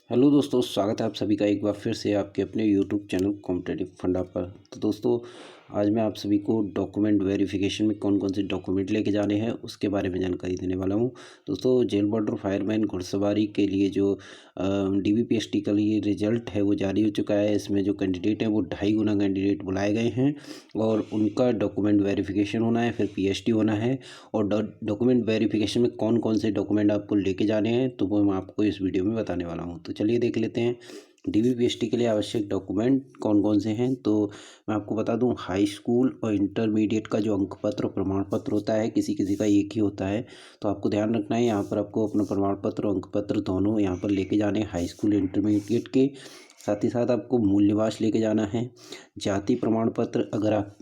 Hello दोस्तों, स्वागत है आप सभी का एक बार फिर से आपके अपने यूट्यूब चैनल कॉम्पिटिटिव फंडा पर। तो दोस्तों, आज मैं आप सभी को डॉक्यूमेंट वेरिफिकेशन में कौन कौन से डॉक्यूमेंट लेके जाने हैं उसके बारे में जानकारी देने वाला हूं। दोस्तों, जेल बॉर्डर फायरमैन घुड़सवारी के लिए जो डीबीपीएसटी का लिए रिजल्ट है वो जारी हो चुका है। इसमें जो कैंडिडेट हैं वो 2.5 गुना कैंडिडेट बुलाए गए हैं और उनका डॉक्यूमेंट वेरिफिकेशन होना है, फिर पीएचडी होना है। और डॉक्यूमेंट वेरिफिकेशन में कौन कौन से डॉक्यूमेंट आपको लेके जाने हैं तो वो मैं आपको इस वीडियो में बताने वाला हूँ। तो चलिए देख लेते हैं डीबीपीएसटी के लिए आवश्यक डॉक्यूमेंट कौन कौन से हैं। तो मैं आपको बता दूं, हाई स्कूल और इंटरमीडिएट का जो अंक पत्र और प्रमाण पत्र होता है किसी किसी का एक ही होता है, तो आपको ध्यान रखना है। यहाँ पर आपको अपना प्रमाण पत्र और अंक पत्र दोनों यहाँ पर लेके जाने हैं, हाई स्कूल इंटरमीडिएट के। साथ ही साथ आपको मूल निवास लेके जाना है। जाति प्रमाण पत्र, अगर आप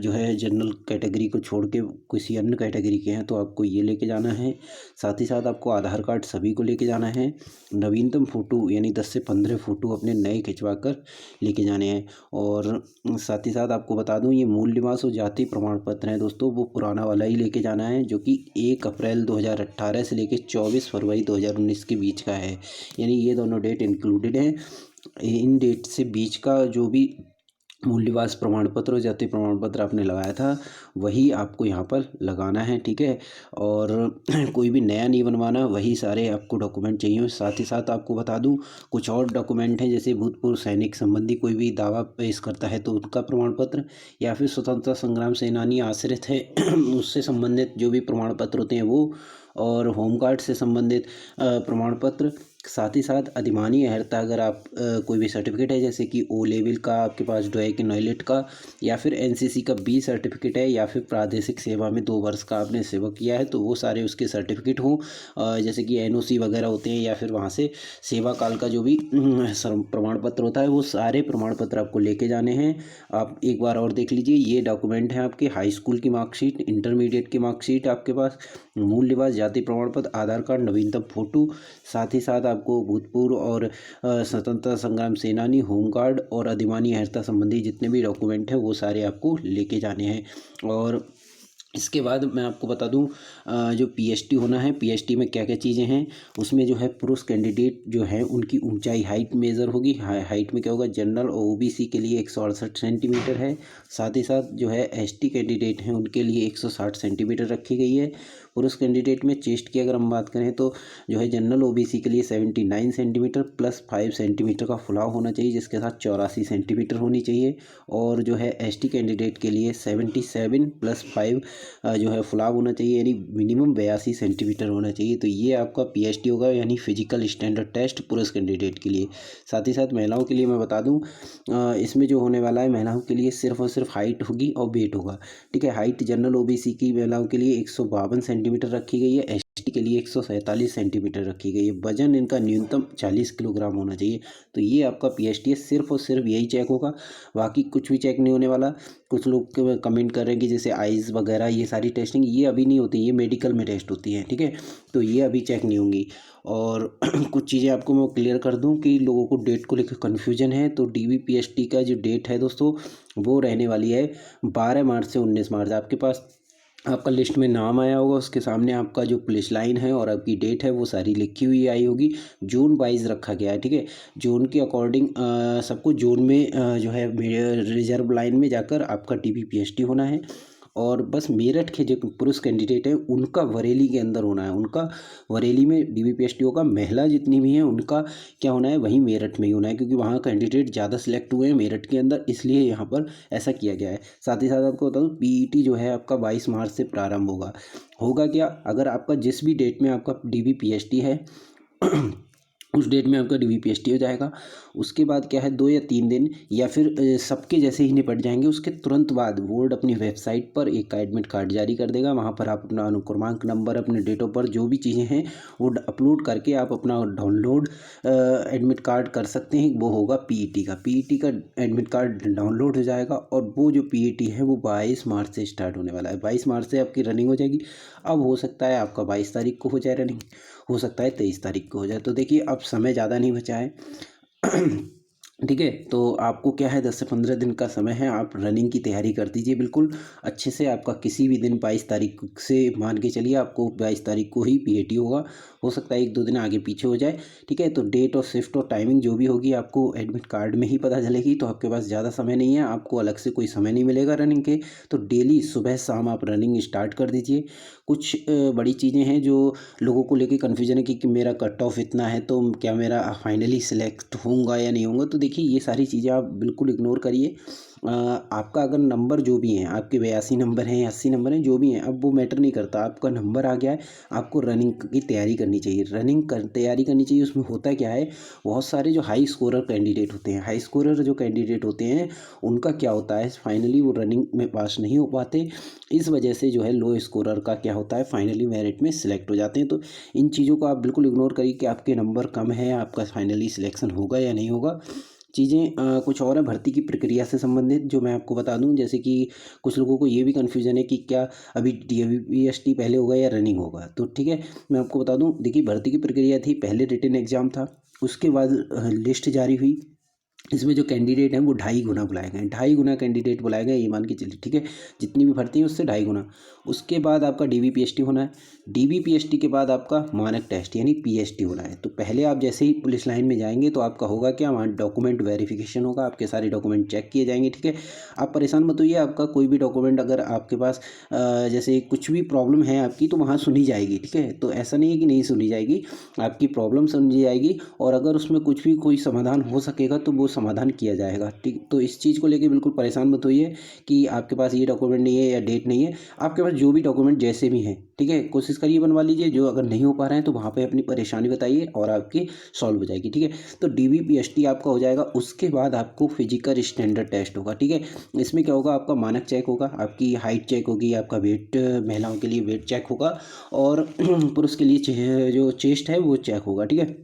जो है जनरल कैटेगरी को छोड़ के किसी अन्य कैटेगरी के हैं तो आपको ये लेके जाना है। साथ ही साथ आपको आधार कार्ड सभी को लेके जाना है। नवीनतम फ़ोटो यानी 10 से 15 फ़ोटो अपने नए खिंचवा कर लेके जाने हैं। और साथ ही साथ आपको बता दूं, ये मूल निवास और जाति प्रमाण पत्र है दोस्तों, वो पुराना वाला ही लेके जाना है जो कि 1 अप्रैल 2018 से लेके 24 फरवरी 2019 के बीच का है। यानी ये दोनों डेट इंक्लूडेड हैं। इन डेट से बीच का जो भी मूल निवास प्रमाण पत्र और जाति प्रमाण पत्र आपने लगाया था वही आपको यहाँ पर लगाना है, ठीक है। और कोई भी नया नहीं बनवाना, वही सारे आपको डॉक्यूमेंट चाहिए। साथ ही साथ आपको बता दूं, कुछ और डॉक्यूमेंट हैं, जैसे भूतपूर्व सैनिक संबंधी कोई भी दावा पेश करता है तो उनका प्रमाण पत्र, या फिर स्वतंत्रता संग्राम सेनानी आश्रित है उससे संबंधित जो भी प्रमाण पत्र होते हैं वो, और होमगार्ड से संबंधित प्रमाण पत्र। साथ ही साथ अधिमानी अहर्ता, अगर आप कोई भी सर्टिफिकेट है जैसे कि ओ लेवल का आपके पास ड्वेक नॉयलेट का, या फिर एनसीसी का बी सर्टिफिकेट है, या फिर प्रादेशिक सेवा में 2 वर्ष का आपने सेवा किया है तो वो सारे उसके सर्टिफिकेट हों, जैसे कि एनओसी वगैरह होते हैं, या फिर वहाँ से सेवा काल का जो भी प्रमाण पत्र होता है वो सारे प्रमाण पत्र आपको लेके जाने हैं। आप एक बार और देख लीजिए, ये डॉक्यूमेंट हैं आपके हाई स्कूल की मार्कशीट, इंटरमीडिएट की मार्कशीट आपके पास, मूल निवास, जाति प्रमाण पत्र, आधार कार्ड, नवीनतम फोटो। साथ ही साथ आपको भूतपूर्व और स्वतंत्रता संग्राम सेनानी, होमगार्ड और अधिमानी अहर्ता संबंधी जितने भी डॉक्यूमेंट हैं वो सारे आपको लेके जाने हैं। और इसके बाद मैं आपको बता दूं, जो पीएचडी होना है, पीएचडी में क्या क्या चीज़ें हैं। उसमें जो है पुरुष कैंडिडेट जो है उनकी ऊंचाई हाइट मेज़र होगी। हाइट में क्या होगा, जनरल और ओबीसी के लिए 168 सेंटीमीटर है। साथ ही साथ जो है एसटी कैंडिडेट हैं उनके लिए 160 सेंटीमीटर रखी गई है। पुरुष कैंडिडेट में चेस्ट की अगर हम बात करें तो जो है जनरल ओबीसी के लिए 79 सेंटीमीटर प्लस 5 सेंटीमीटर का फुलाव होना चाहिए, जिसके साथ 84 सेंटीमीटर होनी चाहिए। और जो है एसटी कैंडिडेट के लिए 77 प्लस 5 जो है फुलाव होना चाहिए, यानी मिनिमम 82 सेंटीमीटर होना चाहिए। तो ये आपका पीएचडी होगा, यानी फिजिकल स्टैंडर्ड टेस्ट पुरुष कैंडिडेट के लिए। साथ ही साथ महिलाओं के लिए मैं बता दूं, इसमें जो होने वाला है महिलाओं के लिए सिर्फ और सिर्फ हाइट होगी और वेट होगा, ठीक है। हाइट जनरल ओबीसी की महिलाओं के लिए 152 सेंटीमीटर रखी गई है, एसटी के लिए 147 सेंटीमीटर रखी गई है। वजन इनका न्यूनतम 40 किलोग्राम होना चाहिए। तो ये आपका पीएचडी है, सिर्फ और सिर्फ यही चेक होगा, बाकी कुछ भी चेक नहीं होने वाला। कुछ लोग कमेंट कर रहे हैं कि जैसे आइज़ वगैरह ये सारी टेस्टिंग ये अभी नहीं होती, ये मेडिकल में टेस्ट होती है, ठीक है। तो ये अभी चेक नहीं होंगी। और कुछ चीज़ें आपको मैं क्लियर कर दूं कि लोगों को डेट को लेकर कन्फ्यूजन है, तो डीबीपीएसटी का जो डेट है दोस्तों वो रहने वाली है 12 मार्च से 19 मार्च। आपके पास आपका लिस्ट में नाम आया होगा, उसके सामने आपका जो पुलिस लाइन है और आपकी डेट है वो सारी लिखी हुई आई होगी। जोन वाइज रखा गया है, ठीक है। जोन के अकॉर्डिंग सबको जोन में जो है रिजर्व लाइन में जाकर आपका डीबीपीएसटी होना है। और बस मेरठ के जो पुरुष कैंडिडेट हैं उनका बरेली के अंदर होना है, उनका बरेली में डीबीपीएसटी होगा। महिला जितनी भी हैं उनका क्या होना है, वहीं मेरठ में ही होना है, क्योंकि वहाँ कैंडिडेट ज़्यादा सिलेक्ट हुए हैं मेरठ के अंदर, इसलिए यहाँ पर ऐसा किया गया है। साथ ही साथ आपको बता दूँ, पीईटी जो है आपका 22 मार्च से प्रारंभ होगा। होगा क्या, अगर आपका जिस भी डेट में आपका डीबीपीएसटी है उस डेट में आपका डीबीपीएसटी हो जाएगा। उसके बाद क्या है, 2 या 3 दिन या फिर सबके जैसे ही निपट जाएंगे, उसके तुरंत बाद बोर्ड अपनी वेबसाइट पर एक एडमिट कार्ड जारी कर देगा। वहाँ पर आप अपना अनुक्रमांक नंबर, अपने डेट ऑफ बर्थ, जो भी चीज़ें हैं वो अपलोड करके आप अपना डाउनलोड एडमिट कार्ड कर सकते हैं। वो होगा पीईटी का एडमिट कार्ड डाउनलोड हो जाएगा। और वो जो पीईटी है वो 22 मार्च से स्टार्ट होने वाला है। 22 मार्च से आपकी रनिंग हो जाएगी। अब हो सकता है आपका 22 तारीख को हो जाए रनिंग, हो सकता है 23 तारीख को हो जाए। तो देखिए अब समय ज़्यादा नहीं बचा है ठीक है। तो आपको क्या है 10 से 15 दिन का समय है, आप रनिंग की तैयारी कर दीजिए बिल्कुल अच्छे से। आपका किसी भी दिन 22 तारीख से मान के चलिए, आपको 22 तारीख को ही पीएटी होगा। हो सकता है 1-2 दिन आगे पीछे हो जाए, ठीक है। तो डेट और शिफ्ट और टाइमिंग जो भी होगी आपको एडमिट कार्ड में ही पता चलेगी। तो आपके पास ज़्यादा समय नहीं है, आपको अलग से कोई समय नहीं मिलेगा रनिंग के। तो डेली सुबह शाम आप रनिंग स्टार्ट कर दीजिए। कुछ बड़ी चीज़ें हैं जो लोगों को लेके कन्फ्यूजन है कि मेरा कट ऑफ इतना है, तो क्या मेरा फाइनली सिलेक्ट होऊंगा या नहीं होऊंगा। तो देखिए ये सारी चीज़ें आप बिल्कुल इग्नोर करिए। आपका अगर नंबर जो भी हैं, आपके 82 नंबर हैं, 80 नंबर हैं, जो भी हैं, अब वो मैटर नहीं करता। आपका नंबर आ गया है, आपको रनिंग की तैयारी करनी चाहिए। तैयारी करनी चाहिए। उसमें होता क्या है, बहुत सारे जो हाई स्कोरर कैंडिडेट होते हैं, हाई स्कोरर जो कैंडिडेट होते हैं, उनका क्या होता है, फाइनली वो रनिंग में पास नहीं हो पाते। इस वजह से जो है लो स्कोरर का क्या होता है, फाइनली मेरिट में सिलेक्ट हो जाते हैं। तो इन चीज़ों को आप बिल्कुल इग्नोर करिए कि आपके नंबर कम है, आपका फाइनली सिलेक्शन होगा या नहीं होगा। चीज़ें कुछ और है भर्ती की प्रक्रिया से संबंधित, जो मैं आपको बता दूं। जैसे कि कुछ लोगों को ये भी कन्फ्यूजन है कि क्या अभी डीएवीपीएसटी पहले होगा या रनिंग होगा। तो ठीक है, मैं आपको बता दूं। देखिए भर्ती की प्रक्रिया थी, पहले रिटन एग्जाम था, उसके बाद लिस्ट जारी हुई। इसमें जो कैंडिडेट हैं वो 2.5 गुना बुलाए गए, 2.5 गुना कैंडिडेट बुलाए गए, ये मान के चलिए, ठीक है। जितनी भी भर्ती है उससे 2.5 गुना। उसके बाद आपका डीबीपीएसटी होना है। डीबीपीएसटी के बाद आपका मानक टेस्ट यानी पीएसटी होना है। तो पहले आप जैसे ही पुलिस लाइन में जाएंगे तो आपका होगा क्या, वहाँ डॉक्यूमेंट वेरिफिकेशन होगा, आपके सारे डॉक्यूमेंट चेक किए जाएंगे, ठीक है। आप परेशान मत होइए, आपका कोई भी डॉक्यूमेंट अगर आपके पास जैसे कुछ भी प्रॉब्लम है आपकी, तो वहाँ सुनी जाएगी, ठीक है। तो ऐसा नहीं है कि नहीं सुनी जाएगी, आपकी प्रॉब्लम समझी जाएगी, और अगर उसमें कुछ भी कोई समाधान हो सकेगा तो वो समाधान किया जाएगा, ठीक। तो इस चीज़ को लेके बिल्कुल परेशान मत होइए कि आपके पास ये डॉक्यूमेंट नहीं है या डेट नहीं है। आपके पास जो भी डॉक्यूमेंट जैसे भी हैं, ठीक है, कोशिश करिए बनवा लीजिए। जो अगर नहीं हो पा रहे हैं तो वहाँ पे अपनी परेशानी बताइए और आपकी सॉल्व हो जाएगी, ठीक है। तो डीबीपीएसटी आपका हो जाएगा। उसके बाद आपको फिजिकल स्टैंडर्ड टेस्ट होगा, ठीक है। इसमें क्या होगा, आपका मानक चेक होगा, आपकी हाइट चेक होगी, आपका वेट, महिलाओं के लिए वेट चेक होगा, और पुरुष के लिए जो चेस्ट है वो चेक होगा, ठीक है।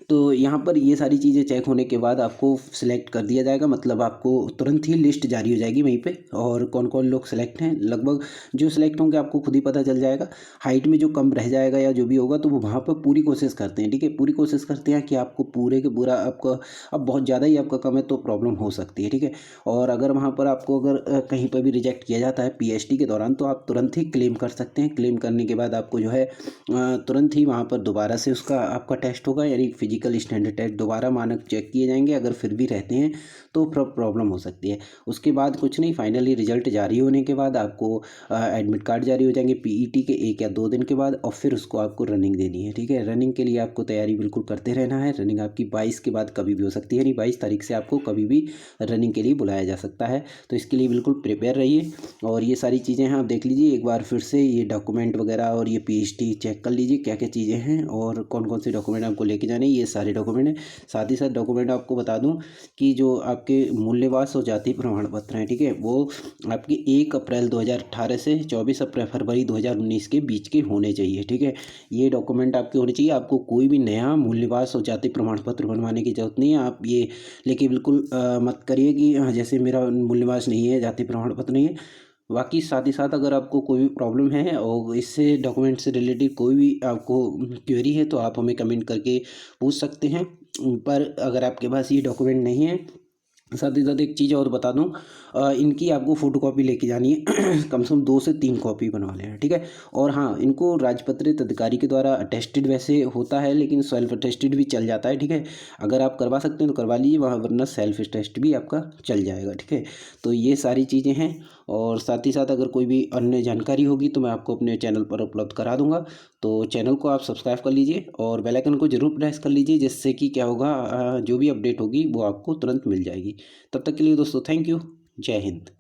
तो यहाँ पर ये सारी चीज़ें चेक होने के बाद आपको सिलेक्ट कर दिया जाएगा, मतलब आपको तुरंत ही लिस्ट जारी हो जाएगी वहीं पे, और कौन कौन लोग सिलेक्ट हैं। लगभग जो सिलेक्ट होंगे आपको खुद ही पता चल जाएगा। हाइट में जो कम रह जाएगा या जो भी होगा, तो वो वहाँ पर पूरी कोशिश करते हैं, ठीक है, पूरी कोशिश करते हैं कि आपको पूरे के पूरा आपका, अब बहुत ज़्यादा ही आपका कम है तो प्रॉब्लम हो सकती है, ठीक है। और अगर वहाँ पर आपको अगर कहीं पर भी रिजेक्ट किया जाता है पीएचडी के दौरान, तो आप तुरंत ही क्लेम कर सकते हैं। क्लेम करने के बाद आपको जो है तुरंत ही वहाँ पर दोबारा से उसका आपका टेस्ट होगा, यानी फिजिकल स्टैंडर्ड टेस्ट, दोबारा मानक चेक किए जाएंगे। अगर फिर भी रहते हैं तो प्रॉब्लम हो सकती है। उसके बाद कुछ नहीं, फाइनली रिजल्ट जारी होने के बाद आपको एडमिट कार्ड जारी हो जाएंगे पीईटी के 1 या 2 दिन के बाद, और फिर उसको आपको रनिंग देनी है, ठीक है। रनिंग के लिए आपको तैयारी बिल्कुल करते रहना है। रनिंग आपकी 22 के बाद कभी भी हो सकती है, यानी 22 तारीख से आपको कभी भी रनिंग के लिए बुलाया जा सकता है। तो इसके लिए बिल्कुल प्रिपेयर रहिए। और ये सारी चीज़ें हैं, आप देख लीजिए एक बार फिर से, ये डॉक्यूमेंट वगैरह और ये पीएचडी चेक कर लीजिए क्या क्या चीज़ें हैं और कौन कौन से डॉक्यूमेंट आपको लेके जाने हैं। ये सारे डॉक्यूमेंट हैं। साथ ही साथ डॉक्यूमेंट आपको बता दूं कि जो आपके मूल्यवास और जाति प्रमाण पत्र हैं, ठीक है, वो आपके 1 अप्रैल 2018 से 24 अप्रैल फरवरी 2019 के बीच के होने चाहिए, ठीक है। ये डॉक्यूमेंट आपके होने चाहिए। आपको कोई भी नया मूल्यवास और जाति प्रमाण पत्र बनवाने की जरूरत नहीं है। आप ये लेके बिल्कुल मत करिए कि जैसे मेरा मूल्यवास नहीं है, जाति प्रमाण पत्र नहीं है। बाकी साथ ही साथ अगर आपको कोई भी प्रॉब्लम है और इससे डॉक्यूमेंट से रिलेटेड कोई भी आपको क्वेरी है, तो आप हमें कमेंट करके पूछ सकते हैं। पर अगर आपके पास ये डॉक्यूमेंट नहीं है, साथ ही साथ एक चीज़ और बता दूं, इनकी आपको फ़ोटोकॉपी लेके जानी है। कम से कम 2 से 3 कॉपी बनवा लेना, ठीक है। और हाँ, इनको राजपत्रित अधिकारी के द्वारा अटेस्टेड वैसे होता है, लेकिन सेल्फ अटेस्टेड भी चल जाता है, ठीक है। अगर आप करवा सकते हैं तो करवा लीजिए वहाँ, वरना सेल्फ अटेस्ट भी आपका चल जाएगा, ठीक है। तो ये सारी चीज़ें हैं। और साथ ही साथ अगर कोई भी अन्य जानकारी होगी तो मैं आपको अपने चैनल पर उपलब्ध करा दूंगा। तो चैनल को आप सब्सक्राइब कर लीजिए और बेल आइकन को जरूर प्रेस कर लीजिए, जिससे कि क्या होगा, जो भी अपडेट होगी वो आपको तुरंत मिल जाएगी। तब तक के लिए दोस्तों थैंक यू। जय हिंद।